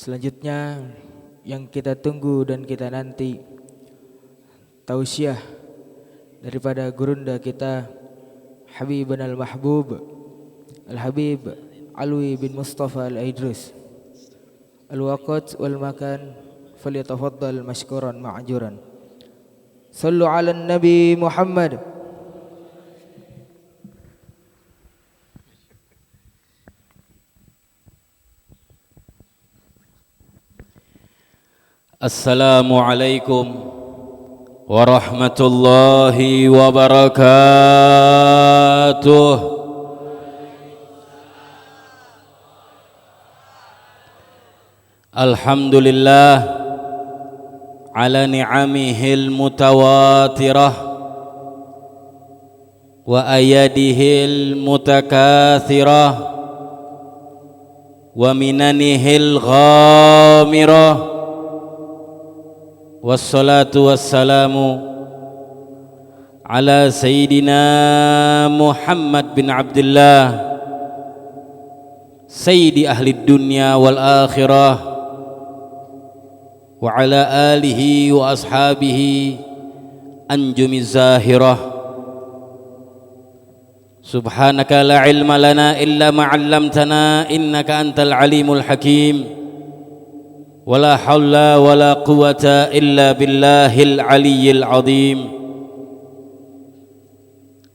Selanjutnya yang kita tunggu dan kita nanti tausiah daripada gurunda kita Habibana al-Mahbub Al-Habib Alwi bin Mustafa Al-Idris. Al-waqt wal makan falyatafaddal mashkuran ma'juran. Sallu ala Nabi Muhammad. Assalamualaikum warahmatullahi wabarakatuh. Alhamdulillah ala ni'amihil mutawatirah wa ayadihil mutakathirah wa minanihil ghamirah. Wassalatu wassalamu ala Sayyidina Muhammad bin Abdullah Sayyidi ahli dunya wal akhirah wa ala alihi wa ashabihi anjumi zahirah. Subhanaka la ilma lana illa ma'allamtana innaka antal alimul hakim. Wala hawla wala quwata illa billahil aliyyil azim.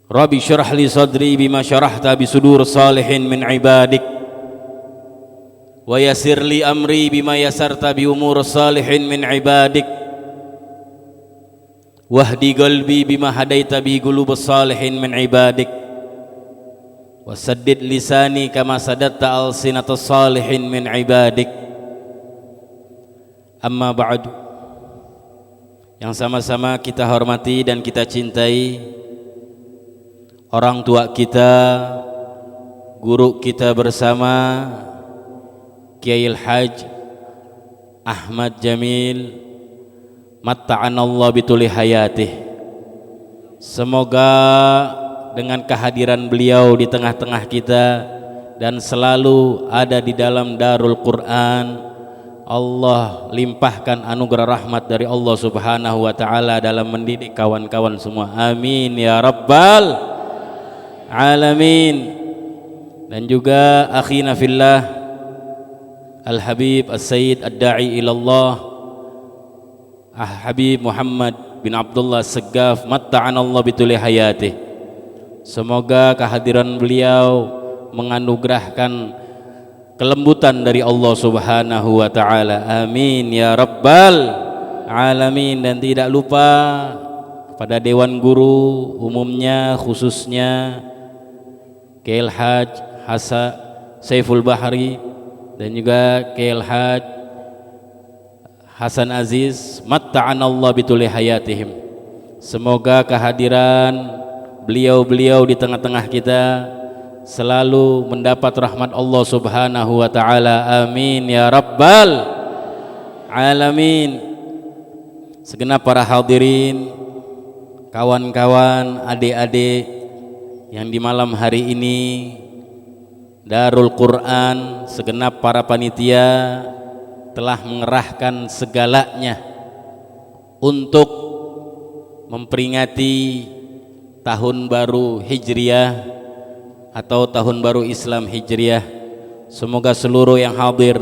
Rabbi syrah li sadri bima syarahta bisudur salihin min ibadik wa yassir li amri bima yassarta bi umur salihin min ibadik wahdi qalbi bima hadaita bi qulubus salihin min ibadik wasaddid lisani kama sadatta alsinatus salihin min ibadik. Amma ba'du, yang sama-sama kita hormati dan kita cintai orang tua kita, guru kita bersama Kiai Al-Haj Ahmad Jamil matta'anallah bituli hayatih. Semoga dengan kehadiran beliau di tengah-tengah kita dan selalu ada di dalam Darul Quran, Allah limpahkan anugerah rahmat dari Allah subhanahu wa ta'ala dalam mendidik kawan-kawan semua. Amin ya rabbal alamin. Dan juga akhina fillah Al-Habib As-Sayyid Ad-Da'i ilallah Habib Muhammad bin Abdullah Segaf matta'anallah bituli hayatih. Semoga kehadiran beliau menganugerahkan kelembutan dari Allah subhanahu wa ta'ala. Amin ya rabbal alamin. Dan tidak lupa pada Dewan Guru umumnya, khususnya Kiai Haj Hasan Saiful Bahri dan juga Kiai Haj Hasan Aziz matta'anallah bituli hayatihim. Semoga kehadiran beliau-beliau di tengah-tengah kita selalu mendapat rahmat Allah subhanahu wa ta'ala. Amin ya rabbal alamin. Segenap para hadirin, kawan-kawan, adik-adik yang di malam hari ini Darul Quran, segenap para panitia telah mengerahkan segalanya untuk memperingati tahun baru Hijriah atau tahun baru Islam Hijriah. Semoga seluruh yang hadir,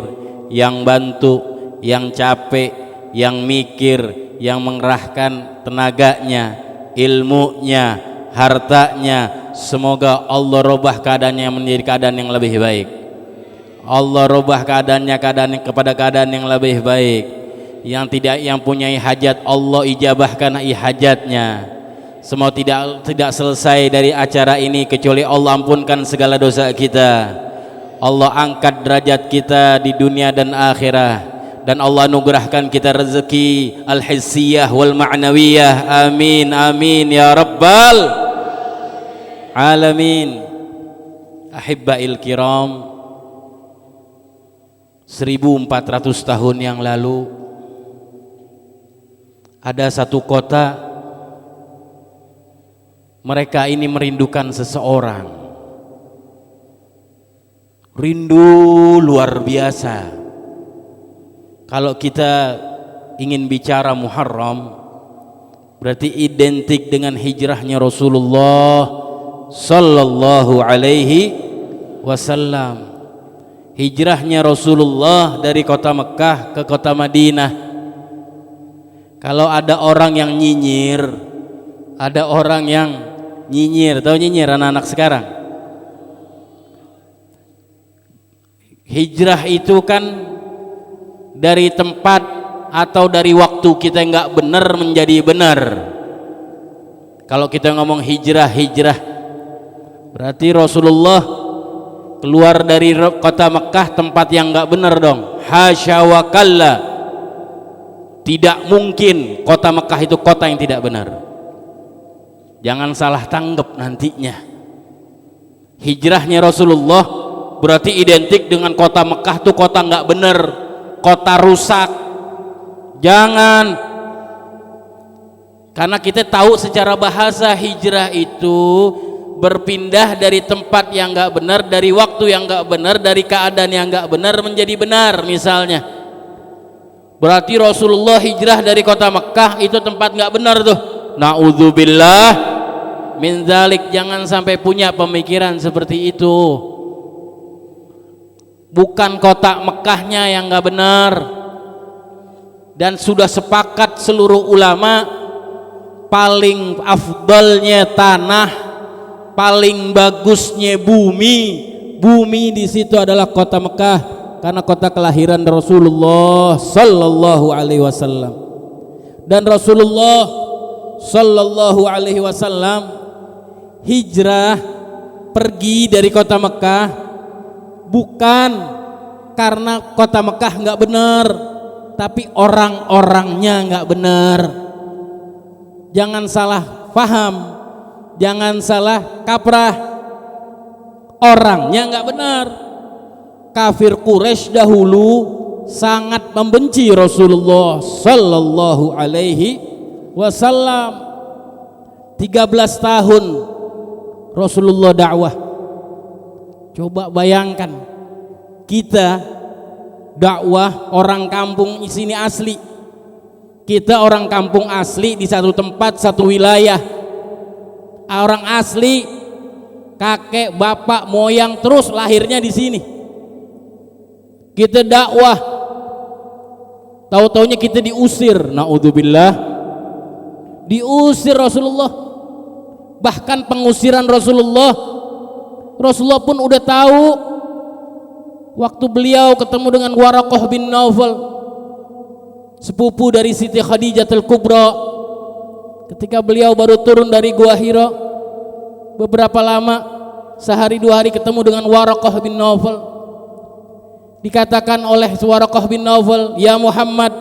yang bantu, yang capek, yang mikir, yang mengerahkan tenaganya, ilmunya, hartanya, semoga Allah rubah keadaannya menjadi keadaan yang lebih baik. Allah rubah keadaannya kepada keadaan yang lebih baik. Yang punya hajat, Allah ijabahkan hajatnya. Semua tidak selesai dari acara ini kecuali Allah ampunkan segala dosa kita. Allah angkat derajat kita di dunia dan akhirat, dan Allah anugerahkan kita rezeki al-hissiyah wal ma'nawiyah. Amin amin ya rabbal alamin. Ahibbail kiram, 1400 tahun yang lalu ada satu kota. Mereka ini merindukan seseorang, rindu luar biasa. Kalau kita ingin bicara Muharram, berarti identik dengan hijrahnya Rasulullah sallallahu alaihi wasallam. Hijrahnya Rasulullah dari kota Mekah ke kota Madinah. Kalau ada orang yang nyinyir, ada orang yang nyinyir, tahu nyinyir anak-anak sekarang? Hijrah itu kan dari tempat atau dari waktu kita nggak benar menjadi benar. Kalau kita ngomong hijrah, berarti Rasulullah keluar dari kota Mekah tempat yang nggak benar dong. Hasya wa kalla, tidak mungkin kota Mekah itu kota yang tidak benar. Jangan salah tanggap nantinya. Hijrahnya Rasulullah berarti identik dengan kota Mekah tuh kota nggak benar, kota rusak. Jangan, karena kita tahu secara bahasa hijrah itu berpindah dari tempat yang nggak benar, dari waktu yang nggak benar, dari keadaan yang nggak benar menjadi benar. Misalnya, berarti Rasulullah hijrah dari kota Mekah itu tempat nggak benar tuh. Na'udzubillah min dzalik. Jangan sampai punya pemikiran seperti itu. Bukan kota Mekahnya yang nggak benar, dan sudah sepakat seluruh ulama paling afdalnya tanah, paling bagusnya bumi di situ adalah kota Mekah, karena kota kelahiran Rasulullah sallallahu alaihi wasallam. Dan Rasulullah sallallahu alaihi wasallam hijrah pergi dari kota Mekah bukan karena kota Mekah nggak benar, tapi orang-orangnya nggak benar. Jangan salah paham, jangan salah kaprah. Orangnya nggak benar. Kafir Quraisy dahulu sangat membenci Rasulullah sallallahu alaihi wasallam. 13 tahun Rasulullah dakwah. Coba bayangkan, kita dakwah orang kampung di sini asli. Kita orang kampung asli di satu tempat, satu wilayah. Orang asli, kakek, bapak, moyang terus lahirnya di sini. Kita dakwah, tahu-taunya kita diusir. Naudzubillah. Diusir Rasulullah. Bahkan pengusiran Rasulullah pun udah tahu. Waktu beliau ketemu dengan Waraqah bin Naufal, sepupu dari Siti Khadijah Al-Kubra, ketika beliau baru turun dari Gua Hira, beberapa lama, sehari dua hari ketemu dengan Waraqah bin Naufal. Dikatakan oleh Waraqah bin Naufal, "Ya Muhammad,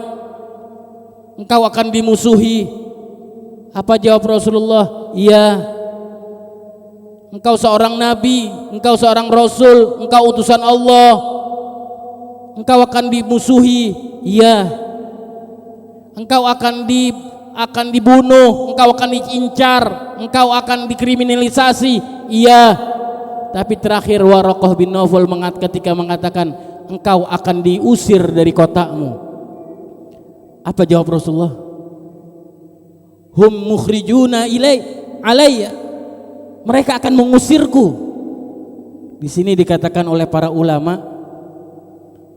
engkau akan dimusuhi." Apa jawab Rasulullah? "Iya, engkau seorang nabi, engkau seorang rasul, engkau utusan Allah, engkau akan dimusuhi." "Iya." "Engkau akan dibunuh, engkau akan diincar, engkau akan dikriminalisasi." "Iya." Tapi terakhir Waraqah bin Naufal ketika mengatakan, "Engkau akan diusir dari kotamu." Apa jawab Rasulullah? "Hum mukhrijuna alayya." Mereka akan mengusirku. Di sini dikatakan oleh para ulama,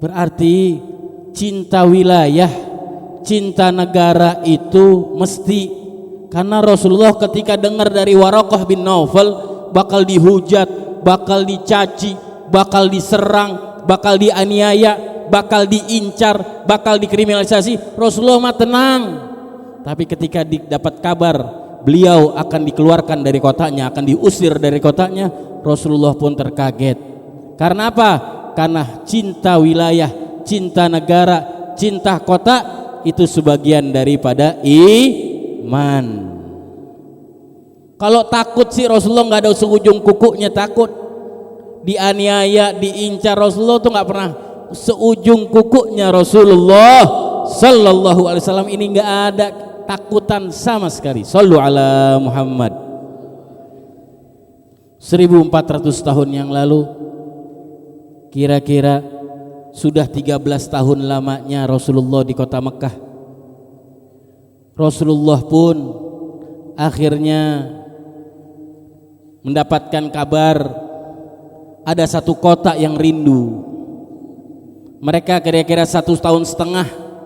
berarti cinta wilayah, cinta negara itu mesti. Karena Rasulullah ketika dengar dari Waraqah bin Naufal bakal dihujat, bakal dicaci, bakal diserang, bakal dianiaya, bakal diincar, bakal dikriminalisasi, Rasulullah mah tenang. Tapi ketika dapat kabar beliau akan dikeluarkan dari kotanya, akan diusir dari kotanya, Rasulullah pun terkaget. Karena apa? Karena cinta wilayah, cinta negara, cinta kota itu sebagian daripada iman. Kalau takut sih Rasulullah nggak ada seujung kukunya takut. Dianiaya, diincar, Rasulullah tuh nggak pernah seujung kukunya. Rasulullah sallallahu alaihi wasallam ini nggak ada takutan sama sekali. Shallu ala Muhammad. 1400 tahun yang lalu, kira-kira sudah 13 tahun lamanya Rasulullah di kota Mekah. Rasulullah pun akhirnya mendapatkan kabar ada satu kota yang rindu. Mereka kira-kira 1,5 tahun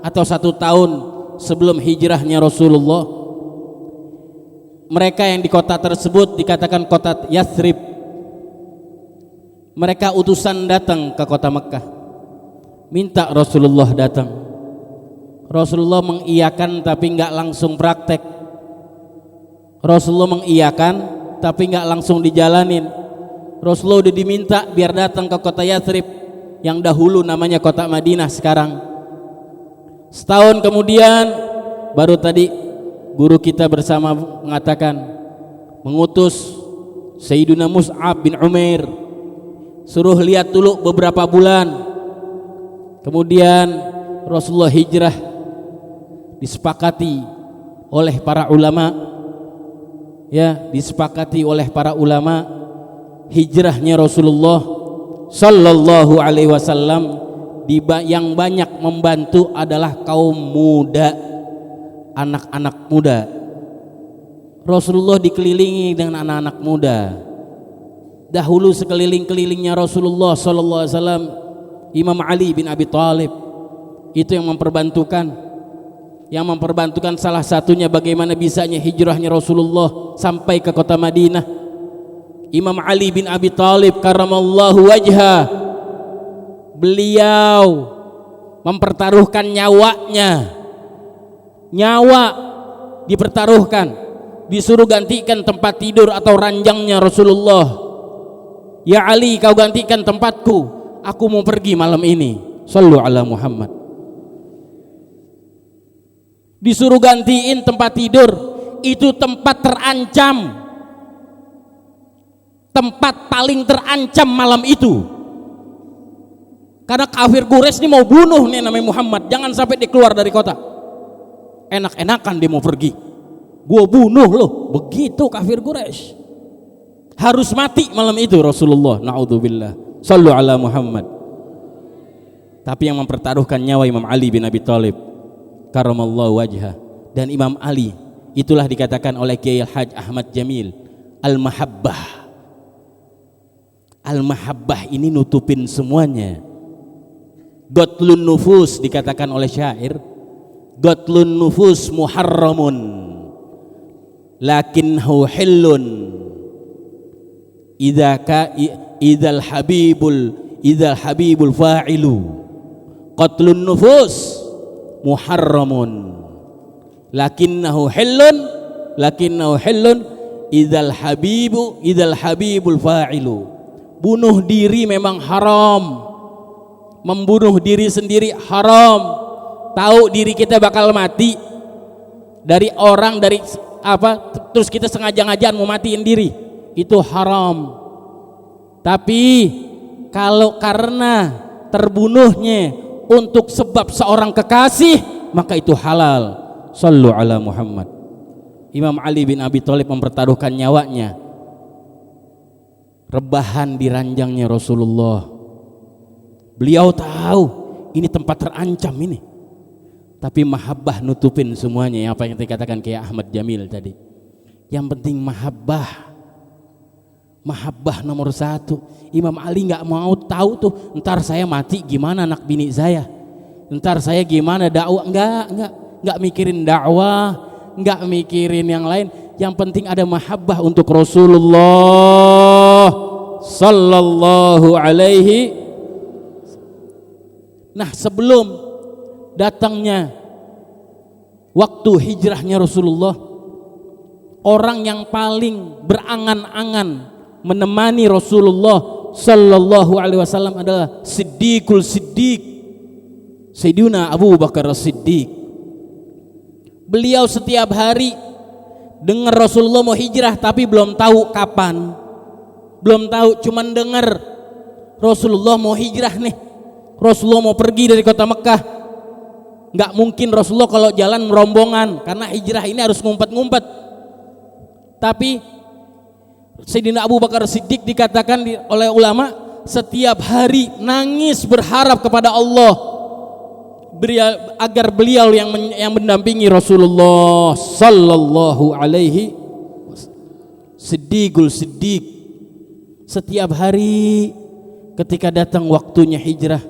atau 1 tahun sebelum hijrahnya Rasulullah. Mereka yang di kota tersebut dikatakan kota Yathrib. Mereka utusan datang ke kota Mekah, minta Rasulullah datang. Rasulullah mengiyakan tapi enggak langsung praktek. Rasulullah mengiyakan tapi enggak langsung dijalanin. Rasulullah udah diminta biar datang ke kota Yathrib yang dahulu namanya kota Madinah sekarang. Setahun kemudian baru tadi guru kita bersama mengatakan, mengutus Sayyiduna Mus'ab bin Umair, suruh lihat dulu beberapa bulan. Kemudian Rasulullah hijrah, disepakati oleh para ulama, disepakati oleh para ulama hijrahnya Rasulullah sallallahu alaihi wasallam yang banyak membantu adalah kaum muda, anak-anak muda. Rasulullah dikelilingi dengan anak-anak muda. Dahulu sekeliling-kelilingnya Rasulullah sallallahu alaihi wasallam Imam Ali bin Abi Thalib itu yang memperbantukan salah satunya bagaimana bisanya hijrahnya Rasulullah sampai ke kota Madinah. Imam Ali bin Abi Thalib karramallahu wajhah, beliau mempertaruhkan nyawanya. Nyawa dipertaruhkan, disuruh gantikan tempat tidur atau ranjangnya Rasulullah. Ya Ali, kau gantikan tempatku, aku mau pergi malam ini. Shallu ala Muhammad. Disuruh gantiin tempat tidur, itu tempat terancam, tempat paling terancam malam itu, karena kafir Quraisy ini mau bunuh nih namanya Muhammad, jangan sampai dia keluar dari kota. Enak-enakan dia mau pergi, gua bunuh loh, begitu kafir Quraisy. Harus mati malam itu Rasulullah, naudzubillah. Shallu ala Muhammad. Tapi yang mempertaruhkan nyawa Imam Ali bin Abi Thalib karramallahu wajhah. Dan Imam Ali itulah dikatakan oleh Kiai Al-Hajj Ahmad Jamil Al-Mahabbah. Al-Mahabbah ini nutupin semuanya. Qatlun nufus dikatakan oleh syair, qatlun nufus muharramun lakinnahu hillun idzal habibul fa'ilu. Qatlun nufus muharramun lakinnahu hillun idzal habibul fa'ilu. Bunuh diri memang haram, membunuh diri sendiri haram. Tahu diri kita bakal mati dari orang, dari apa, terus kita sengaja-ngajaan mau matiin diri, itu haram. Tapi kalau karena terbunuhnya untuk sebab seorang kekasih, maka itu halal. Shallu ala Muhammad. Imam Ali bin Abi Thalib mempertaruhkan nyawanya, rebahan di ranjangnya Rasulullah. Beliau tahu ini tempat terancam ini, tapi mahabbah nutupin semuanya. Apa yang dikatakan kayak Ahmad Jamil tadi, yang penting mahabbah nomor 1. Imam Ali nggak mau tahu tuh ntar saya mati gimana anak bini saya, ntar saya gimana dakwah, nggak mikirin dakwah, nggak mikirin yang lain. Yang penting ada mahabbah untuk Rasulullah sallallahu alaihi. Nah, sebelum datangnya waktu hijrahnya Rasulullah, orang yang paling berangan-angan menemani Rasulullah sallallahu alaihi wasallam adalah Siddiqul Siddiq, Sayyidina Abu Bakar As-Siddiq. Beliau setiap hari dengar Rasulullah mau hijrah, tapi belum tahu kapan, belum tahu, cuman dengar Rasulullah mau hijrah nih, Rasulullah mau pergi dari kota Mekah. Nggak mungkin Rasulullah kalau jalan rombongan, karena hijrah ini harus ngumpet-ngumpet. Tapi Sayyidina Abu Bakar Siddiq dikatakan oleh ulama setiap hari nangis berharap kepada Allah agar beliau yang mendampingi Rasulullah sallallahu alaihi Siddiqul Siddiq. Setiap hari ketika datang waktunya hijrah,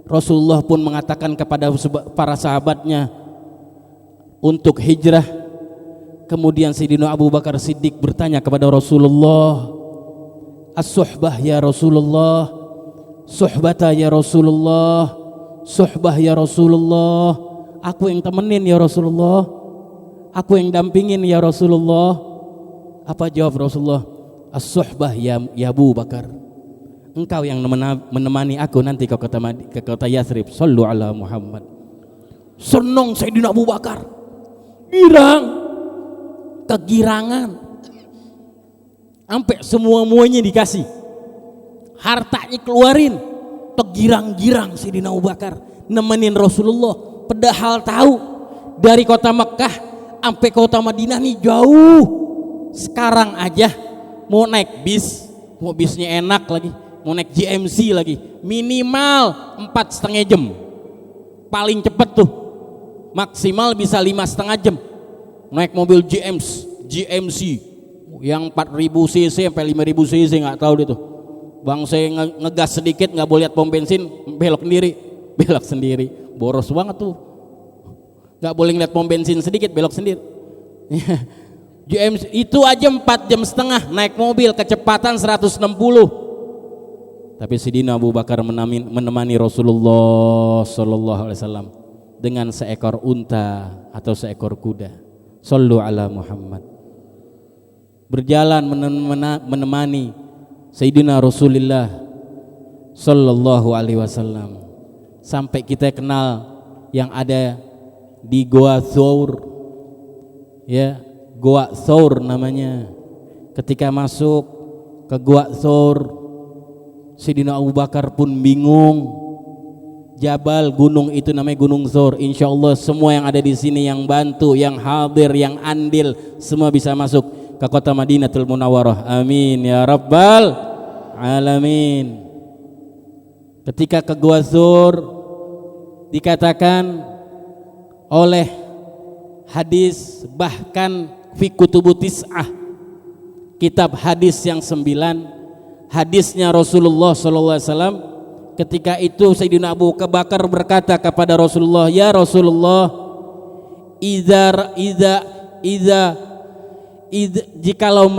Rasulullah pun mengatakan kepada para sahabatnya untuk hijrah. Kemudian Sayyidina Abu Bakar Siddiq bertanya kepada Rasulullah, as-suhbah ya Rasulullah, suhbata ya Rasulullah, suhbah ya Rasulullah, aku yang temenin ya Rasulullah, aku yang dampingin ya Rasulullah. Apa jawab Rasulullah? As-suhbah ya Abu Bakar, engkau yang menemani aku nanti ke kota Yathrib. Sallu ala Muhammad. Senang Sayyidina Abu Bakar, kegirangan, sampai semua-muanya dikasih, hartanya keluarin, tergirang-girang Sayyidina Abu Bakar nemenin Rasulullah. Padahal tahu dari kota Mekah sampai kota Madinah nih jauh. Sekarang aja mau naik bis, mau bisnya enak lagi, mau naik GMC lagi, minimal 4,5 jam, paling cepet tuh maksimal bisa 5,5 jam naik mobil GMC yang 4.000 cc sampai 5.000 cc, nggak tahu deh tuh. Bang saya ngegas sedikit nggak boleh lihat pom bensin, belok sendiri, boros banget tuh. Nggak boleh ngeliat pom bensin sedikit, belok sendiri. GMC itu aja 4,5 jam naik mobil kecepatan 160. Tapi Sayyidina Abu Bakar menemani Rasulullah sallallahu alaihi wasallam dengan seekor unta atau seekor kuda. Sallu ala Muhammad. Berjalan menemani Sayyidina Rasulullah sallallahu alaihi wasallam sampai kita kenal yang ada di Goa Thawr, ya, Goa Thawr namanya. Ketika masuk ke Goa Thawr, Sayyidina Abu Bakar pun bingung. Jabal, gunung itu namanya Gunung Thawr. Insya Allah semua yang ada di sini, yang bantu, yang hadir, yang andil, semua bisa masuk ke kota Madinatul Munawwarah. Amin ya Rabbal Alamin. Ketika ke Goa Thawr, dikatakan oleh hadis, bahkan fi kutubu tis'ah, kitab hadis yang 9, hadisnya Rasulullah SAW. Ketika itu Sayyidina Abu Bakar berkata kepada Rasulullah, ya Rasulullah, jikalau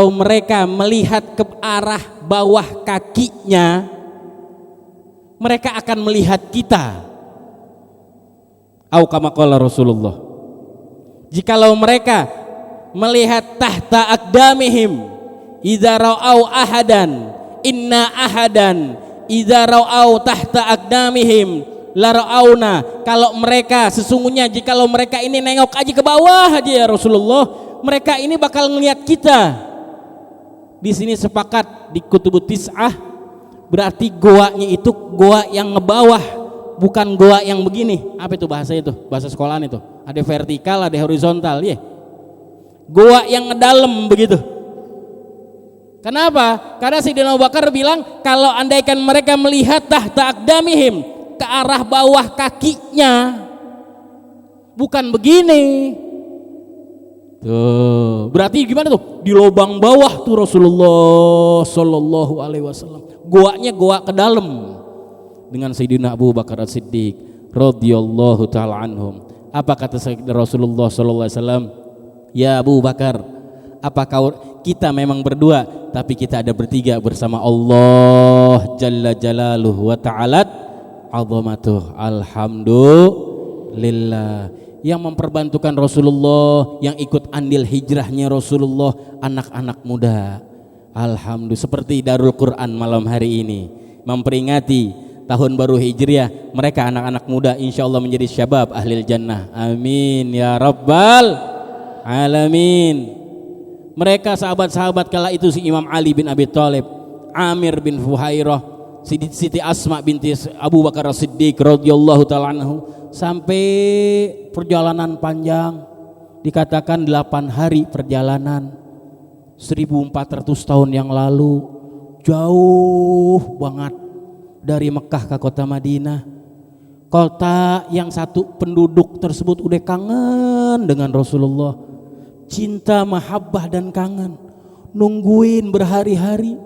mereka melihat ke arah bawah kakinya, mereka akan melihat kita. Au kama qala Rasulullah. Jikalau mereka melihat tahta aqdamihim, idza ra'au ahadan, inna ahadan idza ra'au tahta aqdamihim la ra'auna. Kalau mereka, sesungguhnya jikalau mereka ini nengok aja ke bawah aja ya Rasulullah, mereka ini bakal ngelihat kita. Di sini sepakat di kutubut tis'ah, berarti goanya itu goa yang ngebawah, bukan goa yang begini. Apa itu bahasa itu? Bahasa sekolahan itu. Ada vertikal, ada horizontal, ya. Goa yang ngedalem begitu. Kenapa? Karena Sayyidina Abu Bakar bilang kalau andaikan mereka melihat tahta aqdamihim, ke arah bawah kakinya, bukan begini. Tuh, berarti gimana tuh? Di lubang bawah tuh Rasulullah sallallahu alaihi wasallam. Goanya goa ke dalam dengan Sayyidina Abu Bakar As-Siddiq radhiyallahu taala anhum. Apa kata Rasulullah sallallahu alaihi wasallam? Ya Abu Bakar, apa kita memang berdua, tapi kita ada bertiga bersama Allah Jalla Jalaluhu wa ta'alat azamatuh. Alhamdulillah. Yang memperbantukan Rasulullah, yang ikut andil hijrahnya Rasulullah, anak-anak muda. Alhamdulillah. Seperti Darul Quran malam hari ini memperingati tahun baru Hijriah, mereka anak-anak muda insya Allah menjadi syabab ahlil jannah. Amin ya Rabbal Alamin. Mereka sahabat-sahabat kala itu, si Imam Ali bin Abi Thalib, Amir bin Fuhairah, Siti Asma binti Abu Bakar As-Siddiq radhiyallahu ta'ala anhu, sampai perjalanan panjang, dikatakan 8 hari perjalanan, 1400 tahun yang lalu jauh banget dari Mekah ke kota Madinah. Kota yang satu penduduk tersebut udah kangen dengan Rasulullah, cinta, mahabbah dan kangen, nungguin berhari-hari.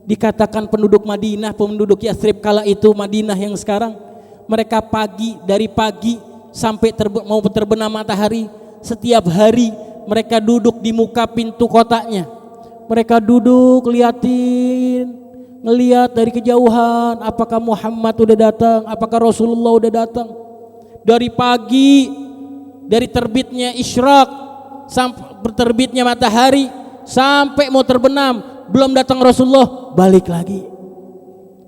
Dikatakan penduduk Madinah, penduduk Yathrib kala itu, Madinah yang sekarang, mereka dari pagi sampai mau terbenam matahari, setiap hari mereka duduk di muka pintu kotanya. Mereka duduk ngelihat dari kejauhan, apakah Muhammad udah datang, apakah Rasulullah udah datang. Dari pagi, dari terbitnya isyraq sampai terbitnya matahari sampai mau terbenam, belum datang Rasulullah, balik lagi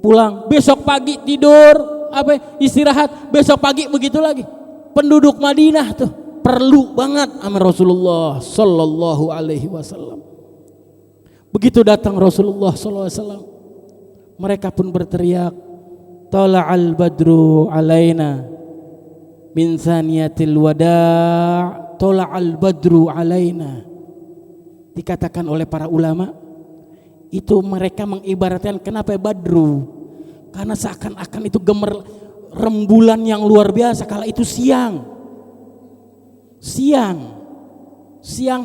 pulang. Besok pagi tidur, istirahat, besok pagi begitu lagi. Penduduk Madinah tuh perlu banget sama Rasulullah sallallahu alaihi wasallam. Begitu datang Rasulullah sallallahu alaihi wasallam, mereka pun berteriak, tala'al badru alaina min thaniyatil wada', tala'al badru alaina. Dikatakan oleh para ulama, itu mereka mengibaratkan kenapa badru, karena seakan-akan itu rembulan yang luar biasa. Kala itu siang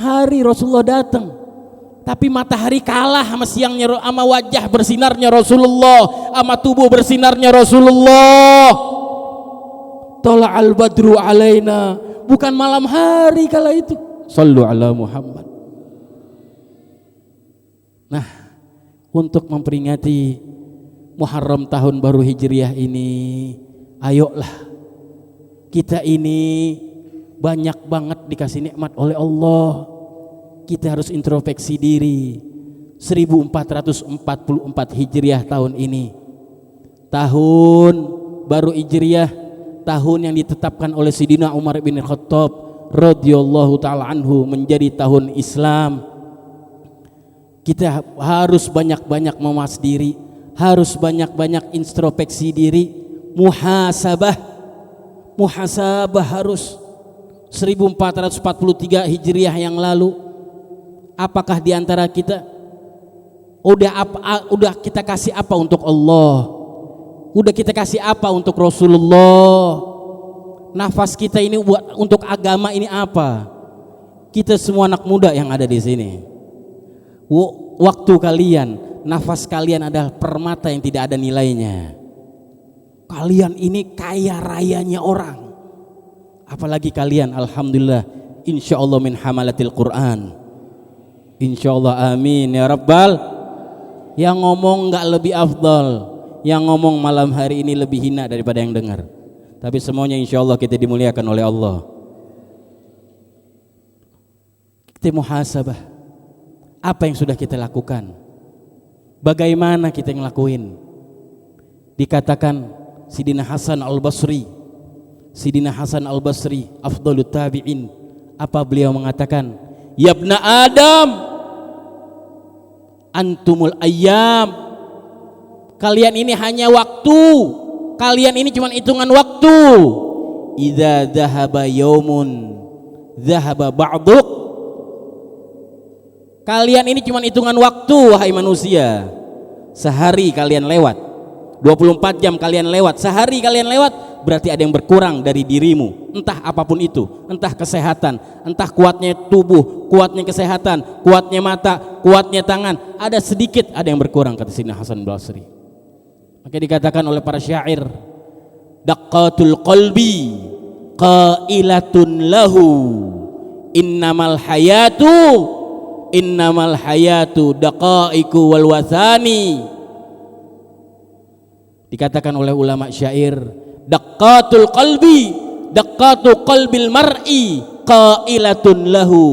hari Rasulullah datang, tapi matahari kalah sama siangnya, sama wajah bersinarnya Rasulullah, sama tubuh bersinarnya Rasulullah. Tala'al badru alaina, bukan malam hari kala itu. Sallu ala Muhammad. Nah, untuk memperingati Muharram tahun baru Hijriah ini, ayolah kita ini banyak banget dikasih nikmat oleh Allah. Kita harus introspeksi diri. 1444 Hijriah tahun ini, tahun baru Hijriah, tahun yang ditetapkan oleh Sidina Umar bin Khattab radhiyallahu taala anhu menjadi tahun Islam. Kita harus banyak-banyak mewas diri, harus banyak-banyak introspeksi diri, muhasabah harus. 1443 Hijriah yang lalu, apakah di antara kita udah kita kasih apa untuk Allah? Udah kita kasih apa untuk Rasulullah? Nafas kita ini buat untuk agama ini apa? Kita semua anak muda yang ada di sini, waktu kalian, nafas kalian adalah permata yang tidak ada nilainya. Kalian ini kaya rayanya orang. Apalagi kalian, alhamdulillah, insyaallah min hamalatil Quran. Insyaallah, amin ya rabbal. Yang ngomong enggak lebih afdal, yang ngomong malam hari ini lebih hina daripada yang dengar. Tapi semuanya insyaallah kita dimuliakan oleh Allah. Kita muhasabah, apa yang sudah kita lakukan, bagaimana kita ngelakuin. Dikatakan Sidina Hasan Al-Basri afdalut tabi'in, apa beliau mengatakan, ya ibna Adam antumul ayyam, kalian ini hanya waktu, kalian ini cuma hitungan waktu. Idza dhahaba yaumun dhahaba ba'duk, kalian ini cuma hitungan waktu wahai manusia. Sehari kalian lewat, 24 jam kalian lewat, sehari kalian lewat, berarti ada yang berkurang dari dirimu, entah apapun itu, entah kesehatan, entah kuatnya tubuh, kuatnya kesehatan, kuatnya mata, kuatnya tangan, ada sedikit, ada yang berkurang, kata Sidina Hasan Basri. Maka dikatakan oleh para syair, daqqatul qalbi qailatun lahu innamal hayatu daqaiku wal wathani. Dikatakan oleh ulama syair, daqqatul qalbil mar'i qailatun lahu,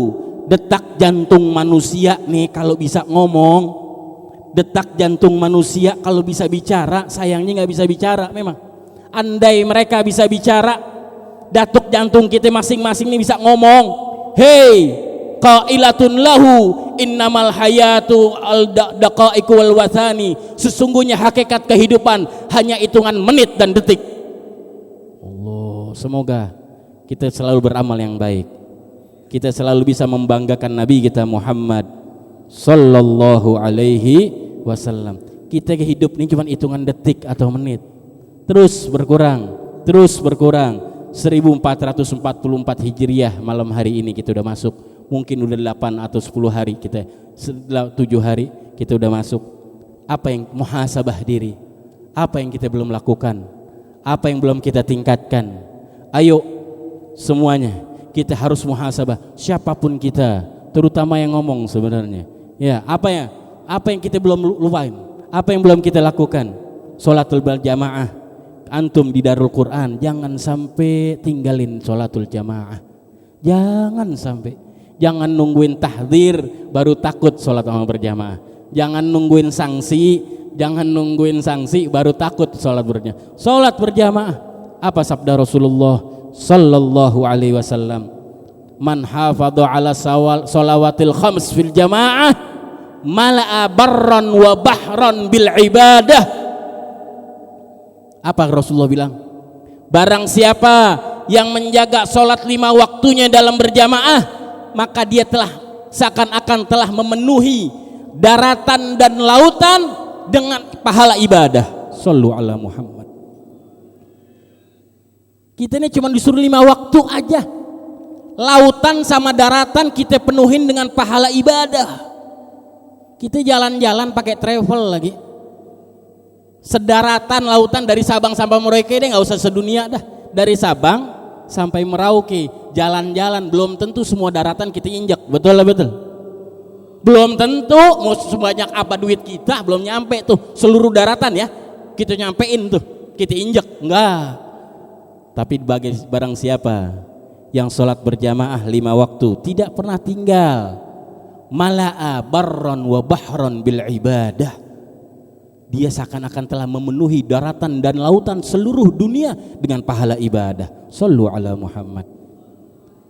detak jantung manusia nih kalau bisa ngomong, detak jantung manusia kalau bisa bicara, sayangnya nggak bisa bicara. Memang andai mereka bisa bicara, datuk jantung kita masing-masing nih bisa ngomong, hei qailatun lahu innamal hayatu al-daqaiku wal wathani, sesungguhnya hakikat kehidupan hanya hitungan menit dan detik. Allah, semoga kita selalu beramal yang baik, kita selalu bisa membanggakan Nabi kita Muhammad sallallahu alaihi wasallam. Kita hidup ini cuma hitungan detik atau menit, terus berkurang, terus berkurang. 1444 Hijriah malam hari ini kita udah masuk. Mungkin udah 8 atau 10 hari kita, 7 hari kita udah masuk. Apa yang muhasabah diri? Apa yang kita belum lakukan? Apa yang belum kita tingkatkan? Ayo semuanya kita harus muhasabah. Siapapun kita, terutama yang ngomong sebenarnya. Ya, apa yang kita belum lupain? Apa yang belum kita lakukan? Sholatul berjamaah. Antum di Darul Quran jangan sampai tinggalin sholatul jamaah. Jangan sampai. Jangan nungguin tahdzir baru takut sholat sama berjamaah. Jangan nungguin sanksi baru takut sholat berjamaah. Sholat berjamaah. Apa sabda Rasulullah sallallahu alaihi wasallam? Man hafadha ala shalawatil khams fil jamaah mala'a barran wa bahran bil ibadah. Apa Rasulullah bilang? Barang siapa yang menjaga sholat 5 waktunya dalam berjamaah, maka dia telah seakan-akan telah memenuhi daratan dan lautan dengan pahala ibadah. Shallu ala Muhammad. Kita ini cuma disuruh 5 waktu aja. Lautan sama daratan kita penuhin dengan pahala ibadah. Kita jalan-jalan pakai travel lagi. Sedaratan lautan dari Sabang sampai Merauke deh, nggak usah sedunia dah. Dari Sabang sampai Merauke jalan-jalan, belum tentu semua daratan kita injak, betul lah betul. Belum tentu mau sebanyak apa duit kita belum nyampe tuh seluruh daratan ya kita nyampein tuh, kita injak enggak. Tapi bagi barang siapa yang sholat berjamaah 5 waktu tidak pernah tinggal, mala'a barron wa bahron bil ibadah, dia seakan-akan telah memenuhi daratan dan lautan seluruh dunia dengan pahala ibadah. Shallu ala Muhammad.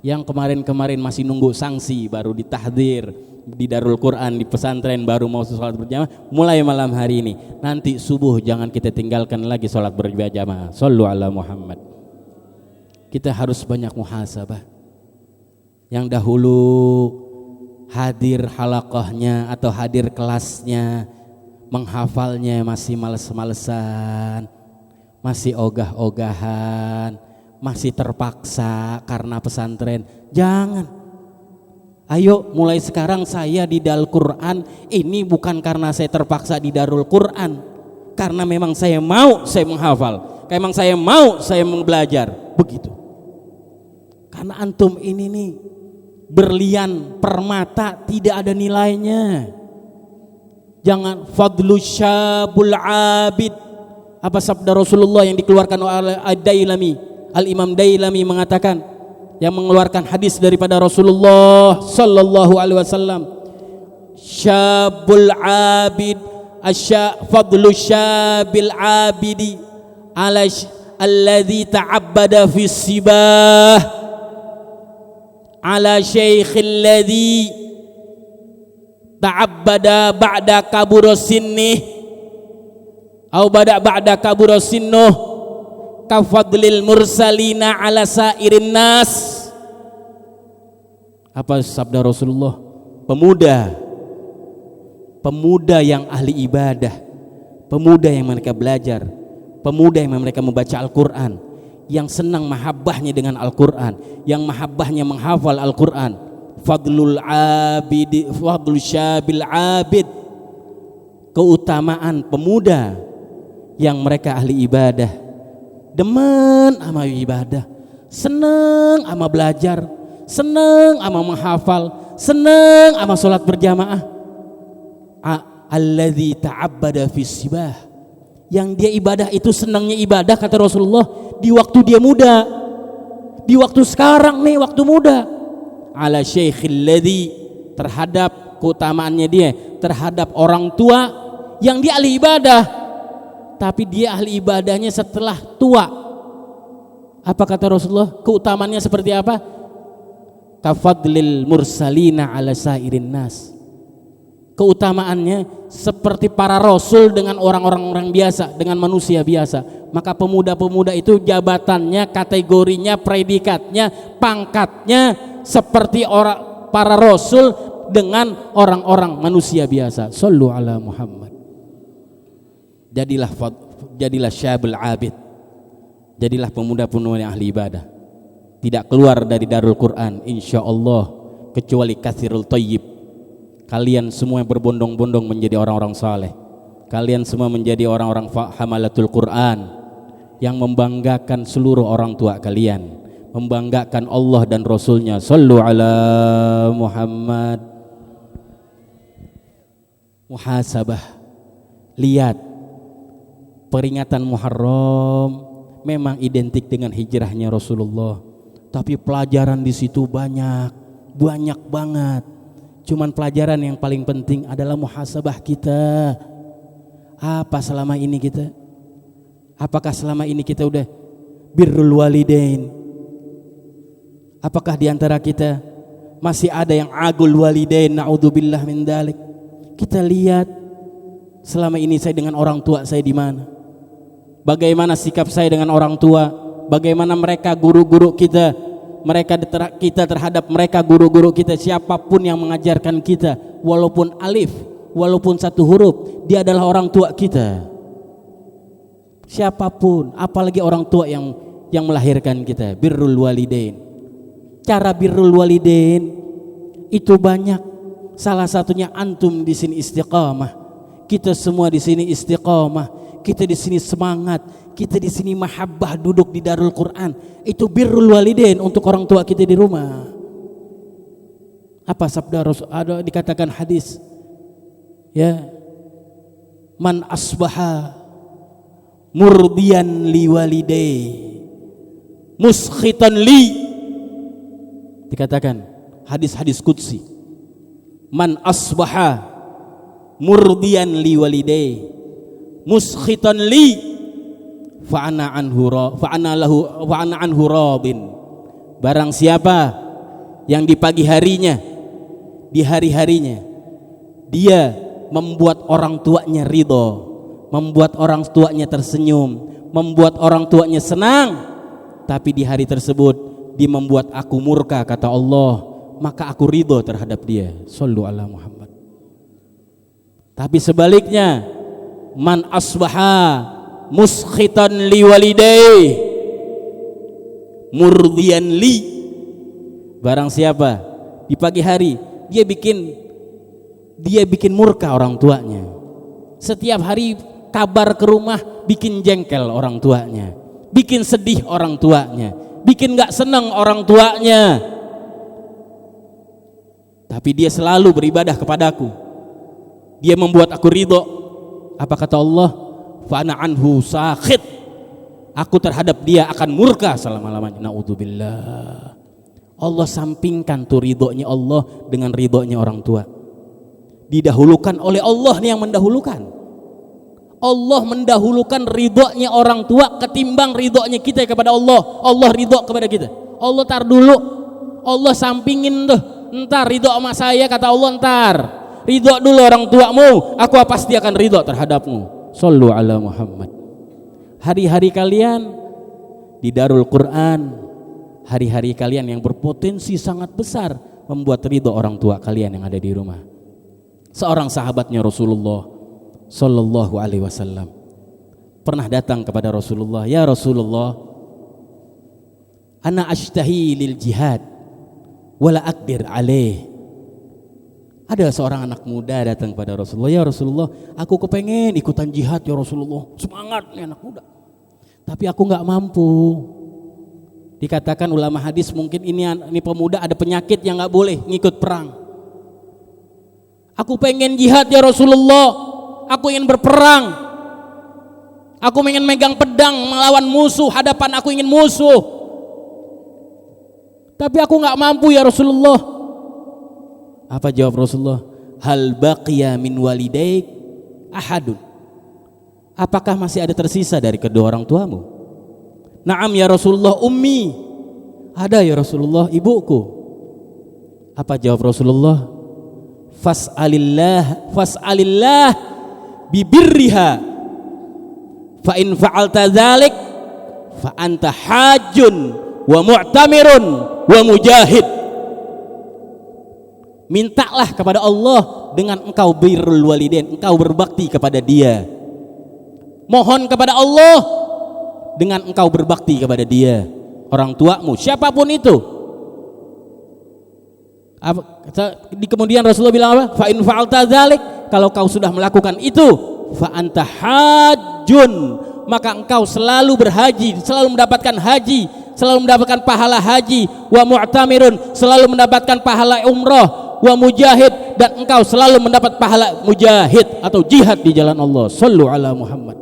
Yang kemarin-kemarin masih nunggu sanksi baru ditahdzir di Darul Quran, di pesantren baru mau sholat berjamaah, mulai malam hari ini. Nanti subuh jangan kita tinggalkan lagi sholat berjamaah. Shallu ala Muhammad. Kita harus banyak muhasabah. Yang dahulu hadir halaqahnya atau hadir kelasnya, menghafalnya masih males-malesan, masih ogah-ogahan, masih terpaksa karena pesantren. Jangan. Ayo mulai sekarang saya di Darul Quran ini bukan karena saya terpaksa di Darul Quran, karena memang saya mau saya menghafal, memang saya mau saya belajar, begitu. Karena antum ini nih berlian permata tidak ada nilainya. Jangan fadlu syabul abid. Apa sabda Rasulullah yang dikeluarkan oleh Ad-Dailami? Al-Imam Dailami mengatakan, yang mengeluarkan hadis daripada Rasulullah sallallahu alaihi wasallam, syabul abid fadlu syabil abidi ala alladhi ta'abbada fi sibah ala syaikhil ladhi ta'abbada ba'da kabura sinnih au ba'da kabura sinnuh kafadlil mursalina ala sairin nas. Apa sabda Rasulullah? Pemuda yang ahli ibadah, pemuda yang mereka belajar, pemuda yang mereka membaca Al-Quran, yang senang mahabbahnya dengan Al-Quran, yang mahabbahnya menghafal Al-Quran. Fadlul abid, fadlul syabil abid, keutamaan pemuda yang mereka ahli ibadah, demen sama ibadah, seneng sama belajar, seneng sama menghafal, seneng sama sholat berjamaah. Alladzi ta'abbada fi sibah, yang dia ibadah itu senangnya ibadah, kata Rasulullah, di waktu dia muda, di waktu sekarang nih, waktu muda. Ala syaikhil ladzi, terhadap keutamaannya dia terhadap orang tua yang dia ahli ibadah, tapi dia ahli ibadahnya setelah tua. Apa kata Rasulullah? Keutamaannya seperti apa? Kafadlil mursalina ala sairin nas, keutamaannya seperti para rasul dengan orang-orang biasa, dengan manusia biasa. Maka pemuda-pemuda itu jabatannya, kategorinya, predikatnya, pangkatnya seperti para rasul dengan orang-orang manusia biasa. Shallu ala Muhammad. jadilah syabul abid, jadilah pemuda-pemuda yang ahli ibadah. Tidak keluar dari Darul Quran insyaallah kecuali katsirul thayyib. Kalian semua berbondong-bondong menjadi orang-orang saleh. Kalian semua menjadi orang-orang hamalatul Quran yang membanggakan seluruh orang tua kalian, membanggakan Allah dan Rasulnya. Sallu ala Muhammad. Muhasabah. Lihat, peringatan Muharram memang identik dengan hijrahnya Rasulullah, tapi pelajaran di situ banyak banget. Cuman pelajaran yang paling penting adalah muhasabah kita. Apa selama ini kita? Apakah selama ini kita udah birrul walidain? Apakah di antara kita masih ada yang agul walidain? Na'udzubillah min dzalik. Kita lihat selama ini saya dengan orang tua saya di mana? Bagaimana sikap saya dengan orang tua? Bagaimana mereka guru-guru kita? Kita terhadap mereka guru-guru kita, siapapun yang mengajarkan kita, walaupun alif, walaupun satu huruf, dia adalah orang tua kita. Siapapun, apalagi orang tua yang melahirkan kita. Birrul walidain. Cara birrul walidain itu banyak. Salah satunya antum di sini istiqamah. Kita semua di sini istiqamah. Kita di sini semangat, kita di sini mahabbah duduk di Darul Quran. Itu birrul walidain untuk orang tua kita di rumah. Apa sabda Rasul? Ada dikatakan hadis. Ya. Man asbaha murdiyan li walidayhi muskhitan li. Dikatakan hadis-hadis qudsi. Man asbaha murdiyan li walidayhi muskhitan li fa ana anhu radin. Barang siapa yang di pagi harinya, di hari-harinya dia membuat orang tuanya ridho, membuat orang tuanya tersenyum, membuat orang tuanya senang, tapi di hari tersebut dia membuat aku murka, kata Allah, maka aku ridho terhadap dia. Shallu ala Muhammad. Tapi sebaliknya, man asbaha muskhitan li walidayhi murdiyan li. Barang siapa di pagi hari dia bikin murka orang tuanya. Setiap hari kabar ke rumah bikin jengkel orang tuanya, bikin sedih orang tuanya, bikin gak senang orang tuanya. Tapi dia selalu beribadah kepadaku, dia membuat aku ridho. Apa kata Allah? Fa ana anhu sakhit. Aku terhadap dia akan murka selama-lamanya. Naudzubillah. Allah sampingkan tuh ridhonya Allah dengan ridhonya orang tua. Didahulukan oleh Allah nih, yang mendahulukan. Allah mendahulukan ridhonya orang tua ketimbang ridhonya kita kepada Allah. Allah ridho kepada kita, Allah tar dulu, Allah sampingin tuh. Entar ridho sama saya, kata Allah, entar ridho dulu orang tuamu, aku pasti akan ridho terhadapmu. Shallu ala Muhammad. Hari-hari kalian di Darul Quran, hari-hari kalian yang berpotensi sangat besar membuat ridho orang tua kalian yang ada di rumah. Seorang sahabatnya Rasulullah Sallallahu Alaihi Wasallam pernah datang kepada Rasulullah, ya Rasulullah, ana ashtahi lil jihad wala akdir alaih. Ada seorang anak muda datang kepada Rasulullah, ya Rasulullah, aku kepengen ikutan jihad ya Rasulullah, semangat nih anak muda, tapi aku nggak mampu. Dikatakan ulama hadis, mungkin ini pemuda ada penyakit yang nggak boleh ngikut perang. Aku pengen jihad ya Rasulullah, aku ingin berperang, aku ingin megang pedang melawan musuh, hadapan aku ingin musuh, tapi aku nggak mampu ya Rasulullah. Apa jawab Rasulullah? Hal baqiya min walidaik ahadun. Apakah masih ada tersisa dari kedua orang tuamu? Naam ya Rasulullah, ummi. Ada ya Rasulullah, ibuku. Apa jawab Rasulullah? Fas'alillah bibirriha fa in fa'alta dzalik fa anta hajjun wa mu'tamirun wa mujahid. Mintalah kepada Allah dengan engkau birrul walidain, engkau berbakti kepada dia. Mohon kepada Allah dengan engkau berbakti kepada dia, orang tuamu, siapapun itu. Di kemudian Rasulullah bilang apa? Fa in fa'alta dzalik, kalau kau sudah melakukan itu, fa anta hajjun, maka engkau selalu berhaji, selalu mendapatkan haji, selalu mendapatkan pahala haji. Wa mu'tamirun, selalu mendapatkan pahala umrah. Wa mujahid, dan engkau selalu mendapat pahala mujahid atau jihad di jalan Allah. Shallu ala Muhammad.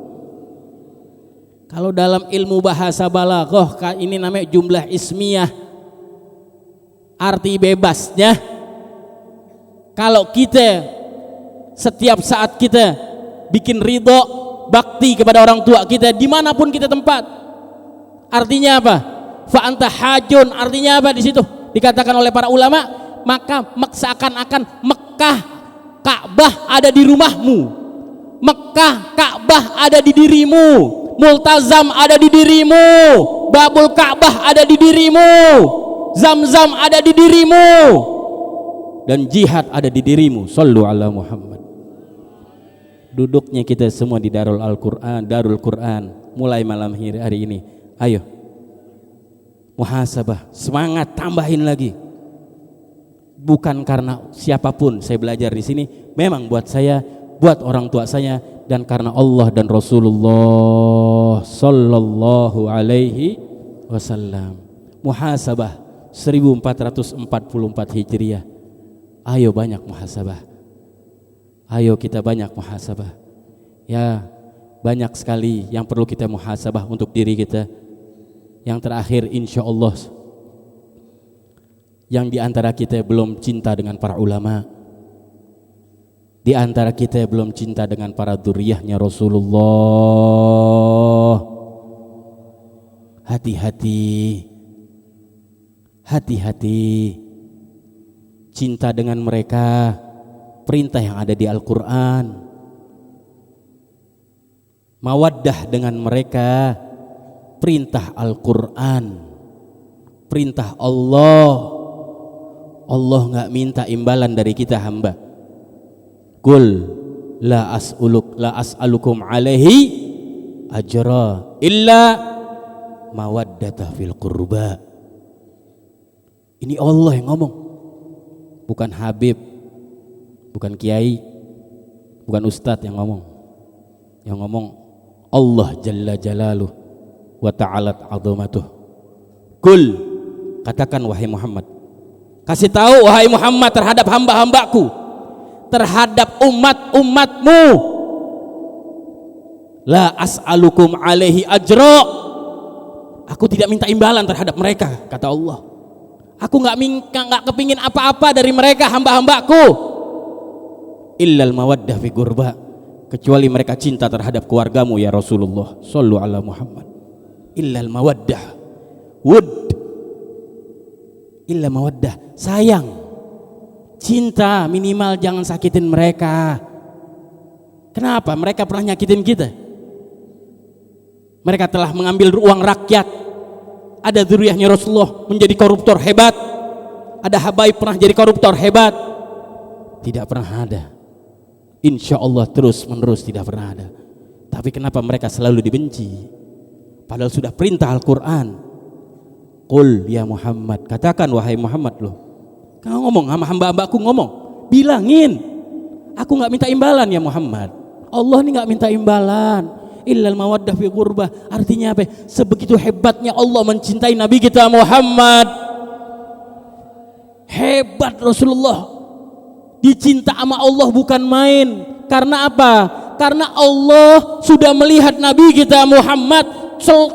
Kalau dalam ilmu bahasa balaghah ini namanya jumlah ismiyah, arti bebasnya. Kalau kita setiap saat kita bikin ridho, bakti kepada orang tua kita dimanapun kita tempat, artinya apa? Fa anta hajun, artinya apa di situ? Dikatakan oleh para ulama, maka seakan-akan Mekah Ka'bah ada di rumahmu, Mekah Ka'bah ada di dirimu, Multazam ada di dirimu, Babul Ka'bah ada di dirimu, Zam-zam ada di dirimu, dan jihad ada di dirimu. Shallu ala Muhammad. Duduknya kita semua di Darul Quran mulai malam hari ini. Ayo muhasabah, semangat, tambahin lagi. Bukan karena siapapun saya belajar di sini, memang buat saya, buat orang tua saya, dan karena Allah dan Rasulullah sallallahu alaihi wasallam. Muhasabah 1444 Hijriah. Ayo banyak muhasabah. Ayo kita banyak muhasabah. Ya, banyak sekali yang perlu kita muhasabah untuk diri kita. Yang terakhir, insya Allah, yang di antara kita belum cinta dengan para ulama, di antara kita belum cinta dengan para dzurriyyahnya Rasulullah. Hati-hati, hati-hati. Cinta dengan mereka, perintah yang ada di Al-Quran. Mawaddah dengan mereka, perintah Al-Quran, perintah Allah. Allah nggak minta imbalan dari kita hamba. Qul la as'alukum alaihi ajra illa mawaddata fil qurba. Ini Allah yang ngomong, bukan Habib, bukan kiai, bukan ustadz yang ngomong. Yang ngomong Allah jalla jalaluh wa ta'alat 'azamatuh. Qul, katakan wahai Muhammad, kasih tahu wahai Muhammad terhadap hamba-hambaku, terhadap umat-umatmu, la as'alukum alaihi ajra, aku tidak minta imbalan terhadap mereka, kata Allah. Aku nggak kepingin apa-apa dari mereka hamba-hambaku, illal mawaddah fi qurba, kecuali mereka cinta terhadap keluargamu ya Rasulullah. Shallu ala Muhammad. Illal mawaddah, wud, illa mawaddah, sayang, cinta, minimal jangan sakitin mereka. Kenapa? Mereka pernah nyakitin kita. Mereka telah mengambil uang rakyat. Ada dzurriyyahnya Rasulullah menjadi koruptor hebat. Ada habaib pernah jadi koruptor hebat. Tidak pernah ada. Insya Allah terus menerus tidak pernah ada. Tapi kenapa mereka selalu dibenci? Padahal sudah perintah Al-Quran. Qul ya Muhammad, katakan wahai Muhammad loh. Kau ngomong sama hamba-hambaku, ngomong, bilangin, aku nggak minta imbalan ya Muhammad. Allah ini nggak minta imbalan. Illal mawaddah fi qurbah, artinya apa? Sebegitu hebatnya Allah mencintai Nabi kita Muhammad. Hebat Rasulullah, dicinta sama Allah bukan main. Karena apa? Karena Allah sudah melihat Nabi kita Muhammad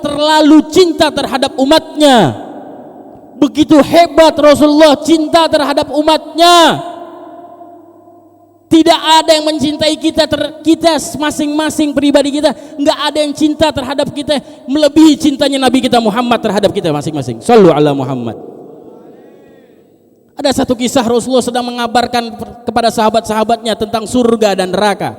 terlalu cinta terhadap umatnya. Begitu hebat Rasulullah cinta terhadap umatnya. Tidak ada yang mencintai kita masing-masing pribadi kita, nggak ada yang cinta terhadap kita melebihi cintanya Nabi kita Muhammad terhadap kita masing-masing. Shallu ala Muhammad. Ada satu kisah Rasulullah sedang mengabarkan kepada sahabat-sahabatnya tentang surga dan neraka.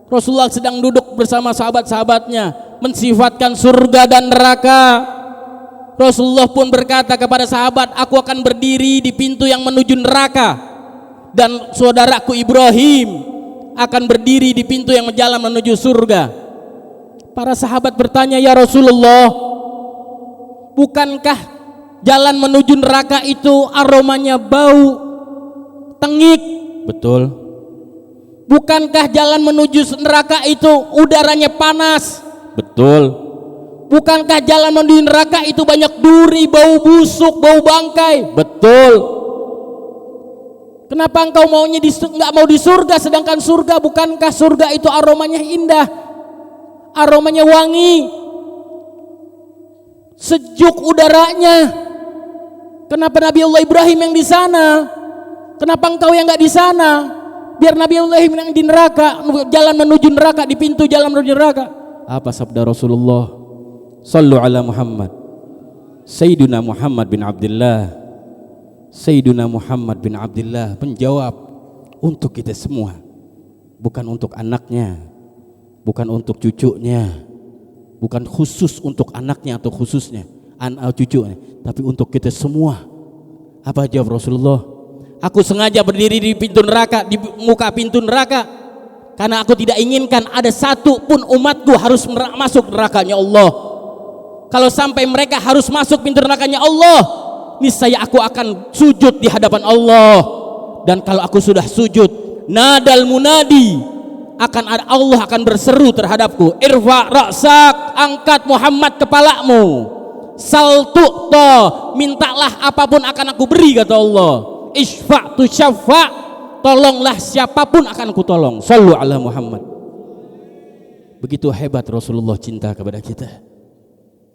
Rasulullah sedang duduk bersama sahabat-sahabatnya mensifatkan surga dan neraka. Rasulullah pun berkata kepada sahabat, aku akan berdiri di pintu yang menuju neraka, dan saudaraku Ibrahim akan berdiri di pintu yang jalan menuju surga. Para sahabat bertanya, ya Rasulullah, bukankah jalan menuju neraka itu aromanya bau tengik? Betul. Bukankah jalan menuju neraka itu udaranya panas? Betul. Bukankah jalan menuju neraka itu banyak duri, bau busuk, bau bangkai? Betul. Kenapa engkau maunya nggak mau di surga, sedangkan surga, bukankah surga itu aromanya indah, aromanya wangi, sejuk udaranya? Kenapa Nabi Allah Ibrahim yang di sana? Kenapa engkau yang nggak di sana? Biar Nabi Allah yang di neraka, jalan menuju neraka, di pintu jalan menuju neraka. Apa sabda Rasulullah? Sallu ala Muhammad. Sayyiduna Muhammad bin Abdullah. Sayyiduna Muhammad bin Abdullah menjawab, untuk kita semua, bukan untuk anaknya, bukan untuk cucunya, bukan khusus untuk anaknya atau khususnya cucunya, tapi untuk kita semua. Apa jawab Rasulullah? Aku sengaja berdiri di pintu neraka, di muka pintu neraka, karena aku tidak inginkan ada satu pun umatku harus masuk nerakanya Allah. Kalau sampai mereka harus masuk pintu nerakanya Allah, niscaya aku akan sujud di hadapan Allah. Dan kalau aku sudah sujud, nadal munadi, Allah akan berseru terhadapku, irfa ra'sak, angkat Muhammad kepalamu, sal tu'ta, mintalah apapun akan aku beri, kata Allah. Isfa' tu syafa', tolonglah siapapun akan aku tolong. Sallu ala Muhammad. Begitu hebat Rasulullah cinta kepada kita.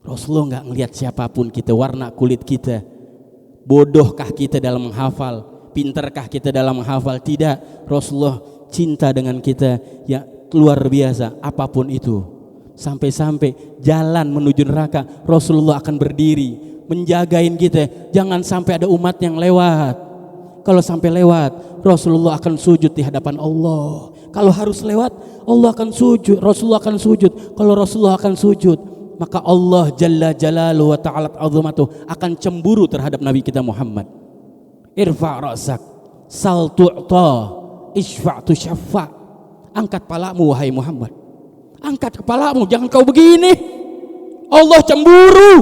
Rasulullah nggak ngelihat siapapun kita, warna kulit kita, bodohkah kita dalam menghafal, pintarkah kita dalam menghafal, tidak. Rasulullah cinta dengan kita ya luar biasa, apapun itu. Sampai-sampai jalan menuju neraka, Rasulullah akan berdiri menjagain kita, jangan sampai ada umat yang lewat. Kalau sampai lewat, Rasulullah akan sujud di hadapan Allah. Kalau harus lewat, Allah akan sujud, Rasulullah akan sujud. Kalau Rasulullah akan sujud, maka Allah Jalla Jalaluhu wa ta'ala azamatuh akan cemburu terhadap Nabi kita Muhammad. Irfa' ra'sak, sal tu'ta, isfa' tu syafa'. Angkat kepalamu wahai Muhammad. Angkat kepalamu, jangan kau begini. Allah cemburu.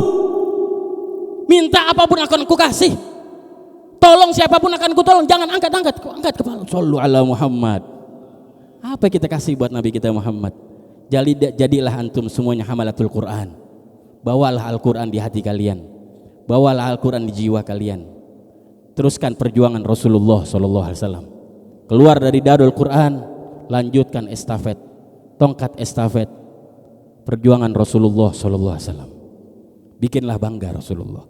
Minta apapun akan ku kasih. Tolong siapapun akan ku tolong. Jangan angkat kepala. Sallu ala Muhammad. Apa kita kasih buat Nabi kita Muhammad? Jadilah antum semuanya hamalatul Quran. Bawalah Al-Quran di hati kalian, bawalah Al-Quran di jiwa kalian. Teruskan perjuangan Rasulullah SAW. Keluar dari Darul Quran, lanjutkan estafet, tongkat estafet perjuangan Rasulullah SAW. Bikinlah bangga Rasulullah.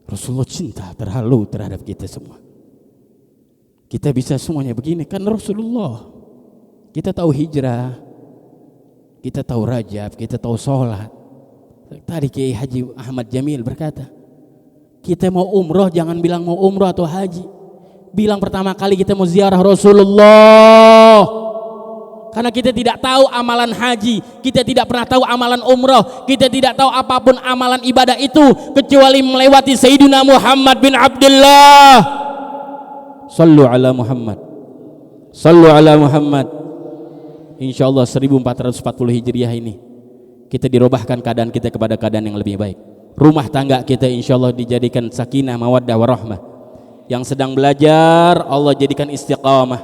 Rasulullah cinta terhalu terhadap kita semua. Kita bisa semuanya begini kan Rasulullah. Kita tahu hijrah, kita tahu Rajab, kita tahu sholat. Tadi Kiai Haji Ahmad Jamil berkata, kita mau umroh jangan bilang mau umroh atau haji, bilang pertama kali kita mau ziarah Rasulullah. Karena kita tidak tahu amalan haji, kita tidak pernah tahu amalan umroh, kita tidak tahu apapun amalan ibadah itu kecuali melewati Sayyidina Muhammad bin Abdullah. Sallu ala Muhammad, sallu ala Muhammad. InsyaAllah 1440 Hijriah ini kita dirubahkan keadaan kita kepada keadaan yang lebih baik. Rumah tangga kita insyaallah dijadikan sakinah, mawaddah, warahmah. Yang sedang belajar Allah jadikan istiqamah,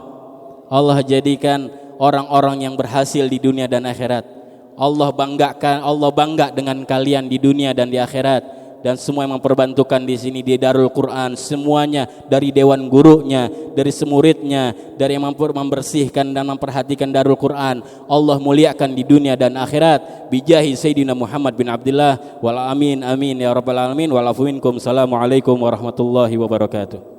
Allah jadikan orang-orang yang berhasil di dunia dan akhirat. Allah bangga dengan kalian di dunia dan di akhirat. Dan semua yang memperbantukan di sini di Darul Quran, semuanya dari dewan gurunya, dari semuridnya, dari yang membersihkan dan memperhatikan Darul Quran, Allah muliakan di dunia dan akhirat. Bijahi Sayyidina Muhammad bin Abdullah wal amin amin ya rabbal alamin. Wal afu minkum. Assalamualaikum warahmatullahi wabarakatuh.